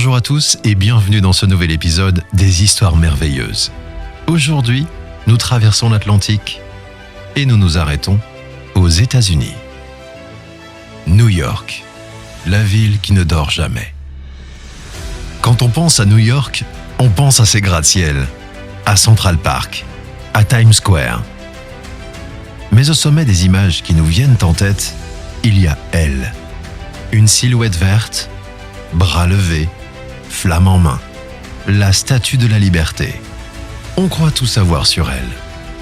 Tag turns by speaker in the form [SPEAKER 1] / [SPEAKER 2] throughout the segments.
[SPEAKER 1] Bonjour à tous et bienvenue dans ce nouvel épisode des Histoires merveilleuses. Aujourd'hui, nous traversons l'Atlantique et nous nous arrêtons aux États-Unis. New York, la ville qui ne dort jamais. Quand on pense à New York, on pense à ses gratte-ciel, à Central Park, à Times Square. Mais au sommet des images qui nous viennent en tête, il y a elle. Une silhouette verte, bras levés, flamme en main. La Statue de la Liberté. On croit tout savoir sur elle.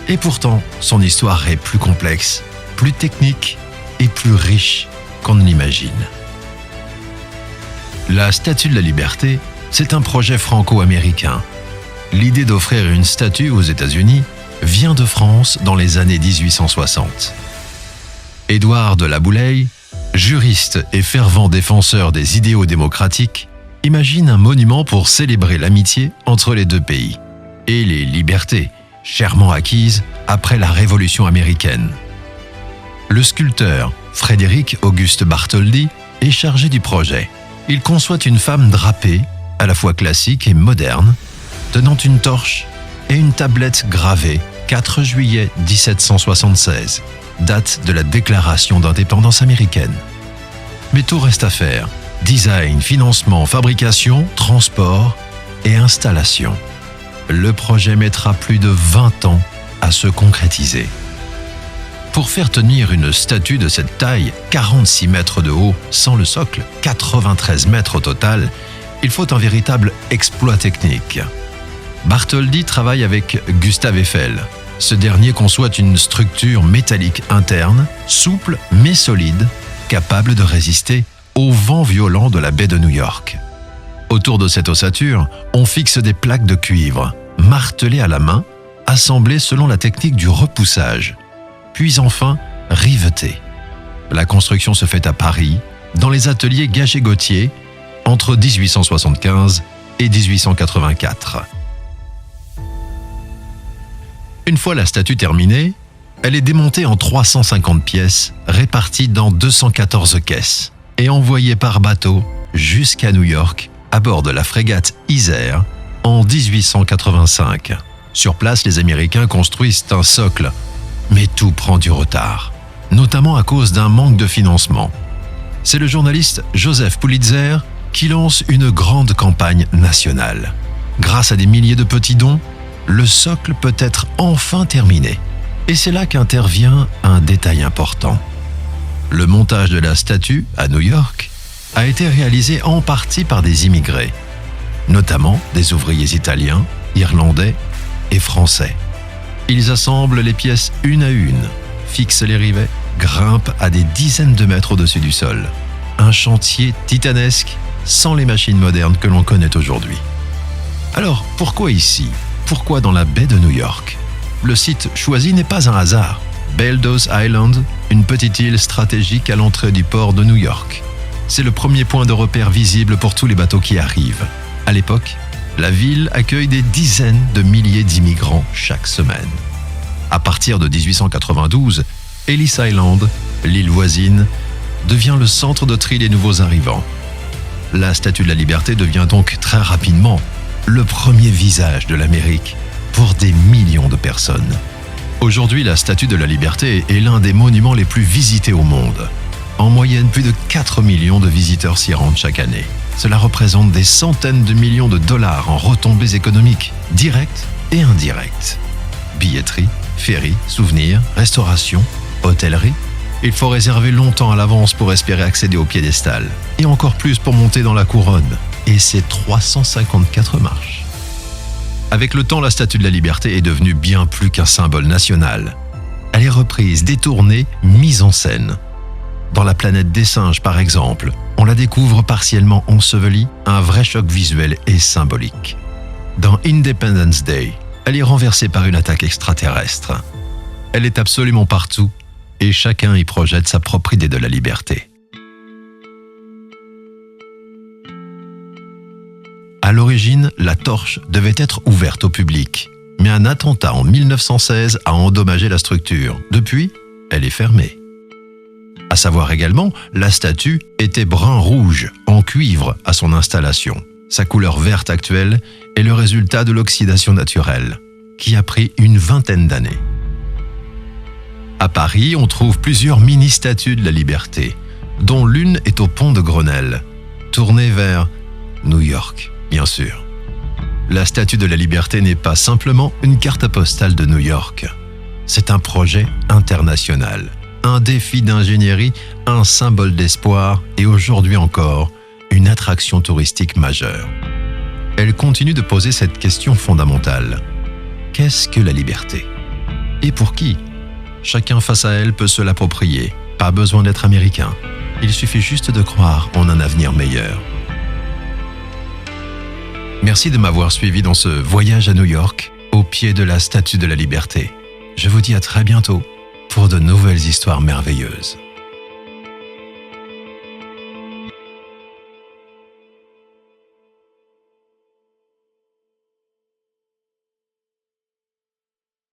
[SPEAKER 1] Et pourtant, son histoire est plus complexe, plus technique et plus riche qu'on ne l'imagine. La Statue de la Liberté, c'est un projet franco-américain. L'idée d'offrir une statue aux États-Unis vient de France dans les années 1860. Édouard de La Boulaye, juriste et fervent défenseur des idéaux démocratiques, imagine un monument pour célébrer l'amitié entre les deux pays et les libertés chèrement acquises après la Révolution américaine. Le sculpteur Frédéric Auguste Bartholdi est chargé du projet. Il conçoit une femme drapée, à la fois classique et moderne, tenant une torche et une tablette gravée 4 juillet 1776, date de la déclaration d'indépendance américaine. Mais tout reste à faire. Design, financement, fabrication, transport et installation. Le projet mettra plus de 20 ans à se concrétiser. Pour faire tenir une statue de cette taille, 46 mètres de haut, sans le socle, 93 mètres au total, il faut un véritable exploit technique. Bartholdi travaille avec Gustave Eiffel. Ce dernier conçoit une structure métallique interne, souple mais solide, capable de résister au vent violent de la baie de New York. Autour de cette ossature, on fixe des plaques de cuivre, martelées à la main, assemblées selon la technique du repoussage, puis enfin rivetées. La construction se fait à Paris, dans les ateliers Gagé-Gauthier, entre 1875 et 1884. Une fois la statue terminée, elle est démontée en 350 pièces réparties dans 214 caisses et envoyée par bateau jusqu'à New York à bord de la frégate Isère en 1885. Sur place, les Américains construisent un socle, mais tout prend du retard, notamment à cause d'un manque de financement. C'est le journaliste Joseph Pulitzer qui lance une grande campagne nationale. Grâce à des milliers de petits dons, le socle peut être enfin terminé. Et c'est là qu'intervient un détail important. Le montage de la statue à New York a été réalisé en partie par des immigrés, notamment des ouvriers italiens, irlandais et français. Ils assemblent les pièces une à une, fixent les rivets, grimpent à des dizaines de mètres au-dessus du sol. Un chantier titanesque sans les machines modernes que l'on connaît aujourd'hui. Alors, pourquoi ici ? Pourquoi dans la baie de New York ? Le site choisi n'est pas un hasard. Baldos Island, une petite île stratégique à l'entrée du port de New York. C'est le premier point de repère visible pour tous les bateaux qui arrivent. À l'époque, la ville accueille des dizaines de milliers d'immigrants chaque semaine. À partir de 1892, Ellis Island, l'île voisine, devient le centre de tri des nouveaux arrivants. La Statue de la Liberté devient donc très rapidement le premier visage de l'Amérique pour des millions de personnes. Aujourd'hui, la Statue de la Liberté est l'un des monuments les plus visités au monde. En moyenne, plus de 4 millions de visiteurs s'y rendent chaque année. Cela représente des centaines de millions de dollars en retombées économiques, directes et indirectes. Billetterie, ferry, souvenirs, restauration, hôtellerie. Il faut réserver longtemps à l'avance pour espérer accéder au piédestal. Et encore plus pour monter dans la couronne. Et c'est 354 marches. Avec le temps, la Statue de la Liberté est devenue bien plus qu'un symbole national. Elle est reprise, détournée, mise en scène. Dans La planète des singes, par exemple, on la découvre partiellement ensevelie, un vrai choc visuel et symbolique. Dans Independence Day, elle est renversée par une attaque extraterrestre. Elle est absolument partout et chacun y projette sa propre idée de la liberté. À l'origine, la torche devait être ouverte au public, mais un attentat en 1916 a endommagé la structure. Depuis, elle est fermée. À savoir également, la statue était brun-rouge, en cuivre à son installation. Sa couleur verte actuelle est le résultat de l'oxydation naturelle, qui a pris une vingtaine d'années. À Paris, on trouve plusieurs mini-statues de la liberté, dont l'une est au pont de Grenelle, tournée vers New York, bien sûr. La statue de la liberté n'est pas simplement une carte postale de New York. C'est un projet international, un défi d'ingénierie, un symbole d'espoir et aujourd'hui encore, une attraction touristique majeure. Elle continue de poser cette question fondamentale. Qu'est-ce que la liberté? Et pour qui? Chacun face à elle peut se l'approprier. Pas besoin d'être américain. Il suffit juste de croire en un avenir meilleur. Merci de m'avoir suivi dans ce voyage à New York, au pied de la Statue de la Liberté. Je vous dis à très bientôt pour de nouvelles histoires merveilleuses.